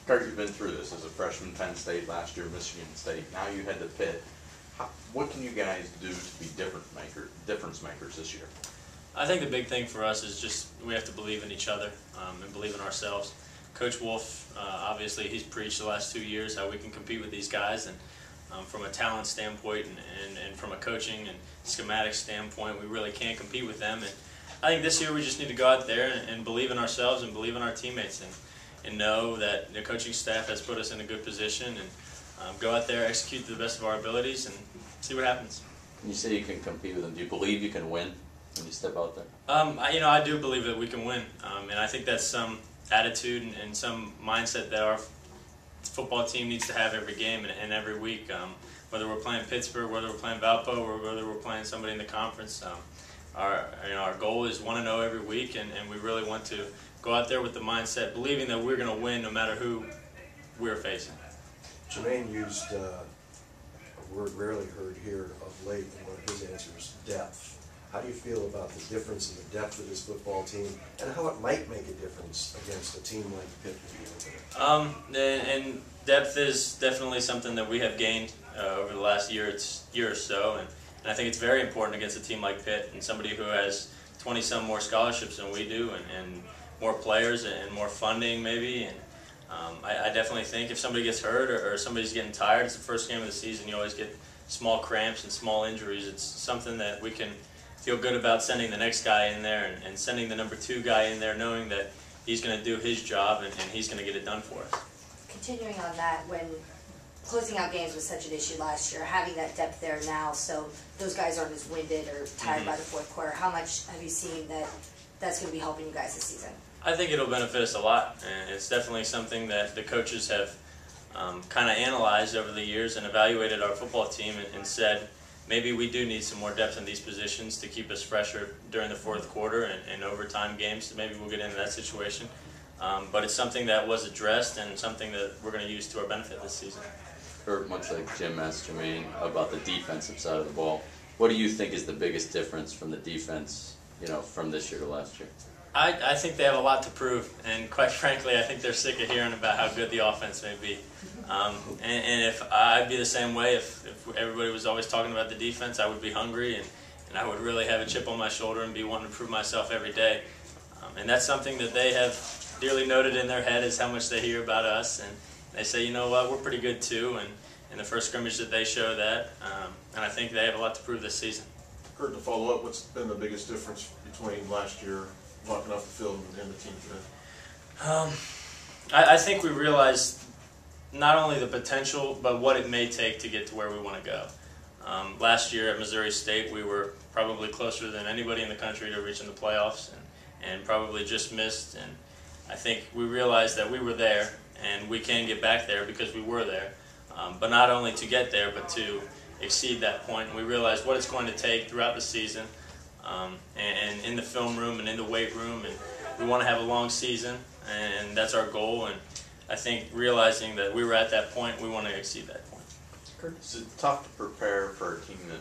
Kurt, you've been through this as a freshman, Penn State, last year Michigan State. Now you head to Pitt. What can you guys do to be difference makers this year? I think the big thing for us is just we have to believe in each other and believe in ourselves. Coach Wolf, obviously, he's preached the last 2 years how we can compete with these guys, and from a talent standpoint and from a coaching and schematic standpoint, we really can't compete with them. And I think this year we just need to go out there and believe in ourselves and believe in our teammates and know that the coaching staff has put us in a good position, and go out there, execute to the best of our abilities, and see what happens. When you say you can compete with them, do you believe you can win when you step out there? I do believe that we can win, and I think that's some attitude and some mindset that our football team needs to have every game and every week. Whether we're playing Pittsburgh, whether we're playing Valpo, or whether we're playing somebody in the conference, our goal is 1-0 every week, and we really want to go out there with the mindset, believing that we're going to win no matter who we're facing. Jermaine used a word rarely heard here of late in one of his answers, depth. How do you feel about the difference in the depth of this football team, and how it might make a difference against a team like Pitt to be over there? And depth is definitely something that we have gained over the last year or so, and I think it's very important against a team like Pitt and somebody who has 20-some more scholarships than we do, and more players and more funding maybe. And I definitely think if somebody gets hurt or somebody's getting tired, it's the first game of the season, you always get small cramps and small injuries. It's something that we can feel good about sending the next guy in there and sending the number 2 guy in there, knowing that he's going to do his job and he's going to get it done for us. Continuing on that, when closing out games was such an issue last year, having that depth there now so those guys aren't as winded or tired by the fourth quarter, how much have you seen that that's going to be helping you guys this season? I think it'll benefit us a lot, and it's definitely something that the coaches have kind of analyzed over the years and evaluated our football team and said, maybe we do need some more depth in these positions to keep us fresher during the fourth quarter and overtime games. Maybe we'll get into that situation. But it's something that was addressed and something that we're going to use to our benefit this season. Kurt, much like Jim asked Jermaine about the defensive side of the ball, what do you think is the biggest difference from the defense, from this year to last year? I think they have a lot to prove, and quite frankly, I think they're sick of hearing about how good the offense may be. And if I'd be the same way, if everybody was always talking about the defense, I would be hungry, and I would really have a chip on my shoulder and be wanting to prove myself every day. And that's something that they have dearly noted in their head, is how much they hear about us, and they say, you know what, we're pretty good too, and in the first scrimmage that they show that, and I think they have a lot to prove this season. Kurt, to follow up, what's been the biggest difference between last year walking off the field and the team today? I think we realized not only the potential, but what it may take to get to where we want to go. Last year at Missouri State, we were probably closer than anybody in the country to reaching the playoffs, and probably just missed. And I think we realized that we were there, and we can get back there because we were there. But not only to get there, but to exceed that point. And we realized what it's going to take throughout the season, and in the film room and in the weight room, and we want to have a long season, and that's our goal. And I think realizing that we were at that point, we want to exceed that point. Is it tough to prepare for a team that,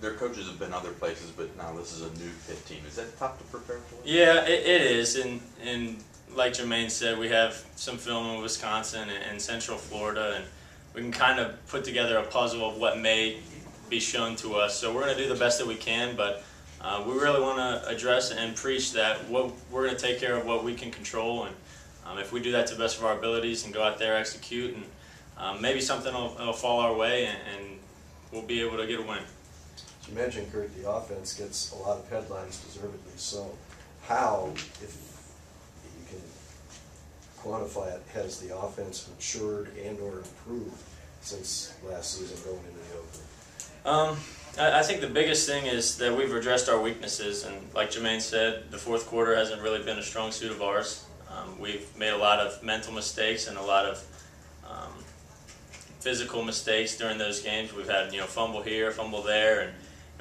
their coaches have been other places, but now this is a new Pitt team? Is that tough to prepare for? Yeah, it is. And like Jermaine said, we have some film in Wisconsin and Central Florida, and we can kind of put together a puzzle of what may be shown to us. So we're going to do the best that we can, but we really want to address and preach that we're going to take care of what we can control, and if we do that to the best of our abilities and go out there, execute, and maybe something will fall our way, and we'll be able to get a win. As you mentioned, Kurt, the offense gets a lot of headlines, deservedly so. How, if you can quantify it, has the offense matured and or improved since last season going into the opener? I think the biggest thing is that we've addressed our weaknesses, and like Jermaine said, the fourth quarter hasn't really been a strong suit of ours. We've made a lot of mental mistakes and a lot of physical mistakes during those games. We've had fumble here, fumble there, and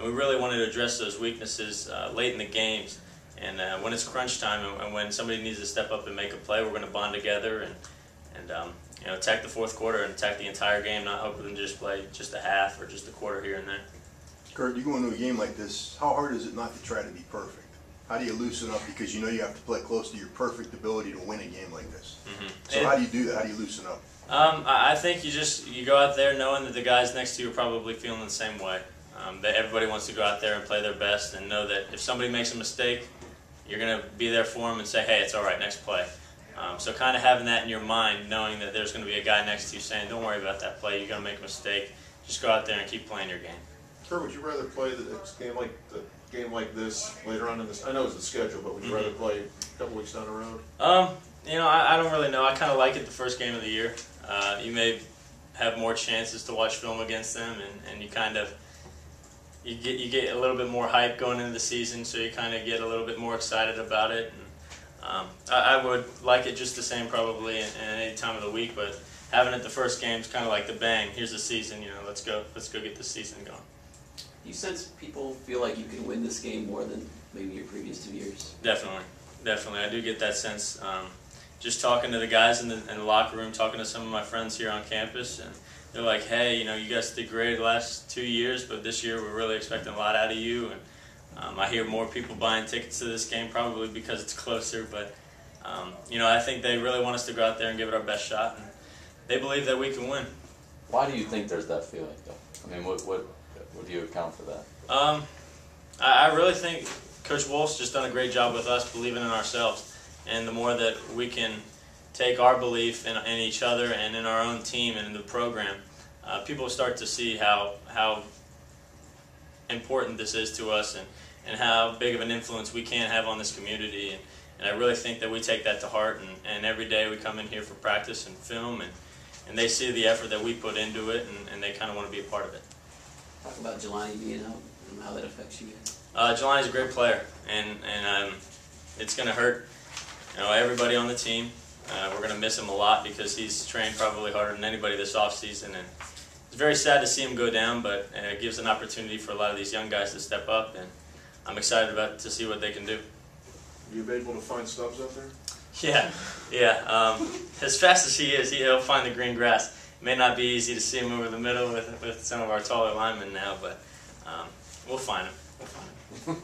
we really wanted to address those weaknesses late in the games. And when it's crunch time and when somebody needs to step up and make a play, we're going to bond together and attack the fourth quarter and attack the entire game, not hoping to just play just a half or just a quarter here and there. Kurt, you go into a game like this, how hard is it not to try to be perfect? How do you loosen up? Because you know you have to play close to your perfect ability to win a game like this. Mm-hmm. So how do you do that? How do you loosen up? I think you go out there knowing that the guys next to you are probably feeling the same way. That everybody wants to go out there and play their best and know that if somebody makes a mistake, you're going to be there for them and say, hey, it's all right, next play. So kind of having that in your mind, knowing that there's going to be a guy next to you saying, don't worry about that play, you're going to make a mistake. Just go out there and keep playing your game. Kurt, would you rather play the game like this later on in this? I know it's the schedule, but would you rather play a couple weeks down the road? I don't really know. I kind of like it the first game of the year. You may have more chances to watch film against them, and you kind of you get a little bit more hype going into the season, so you kind of get a little bit more excited about it. And, I would like it just the same probably in any time of the week, but having it the first game is kind of like the bang. Here's the season. Let's go get the season going. Do you sense people feel like you can win this game more than maybe your previous 2 years? Definitely. I do get that sense. Just talking to the guys in the locker room, talking to some of my friends here on campus, and they're like, hey, you guys did great the last 2 years, but this year we're really expecting a lot out of you. And I hear more people buying tickets to this game probably because it's closer, but I think they really want us to go out there and give it our best shot, and they believe that we can win. Why do you think there's that feeling, though? I mean, what do you account for that? I really think Coach Wolf's just done a great job with us believing in ourselves. And the more that we can take our belief in each other and in our own team and in the program, people start to see how important this is to us and how big of an influence we can have on this community. And I really think that we take that to heart. And every day we come in here for practice and film, and they see the effort that we put into it, and they kind of want to be a part of it. Talk about Jelani being out and how that affects you guys. Jelani's a great player, and it's going to hurt everybody on the team. We're going to miss him a lot because he's trained probably harder than anybody this offseason, and it's very sad to see him go down, but it gives an opportunity for a lot of these young guys to step up, and I'm excited to see what they can do. Are you able to find stubs out there? Yeah. As fast as he is, he'll find the green grass. It may not be easy to see him over the middle with some of our taller linemen now, but we'll find him.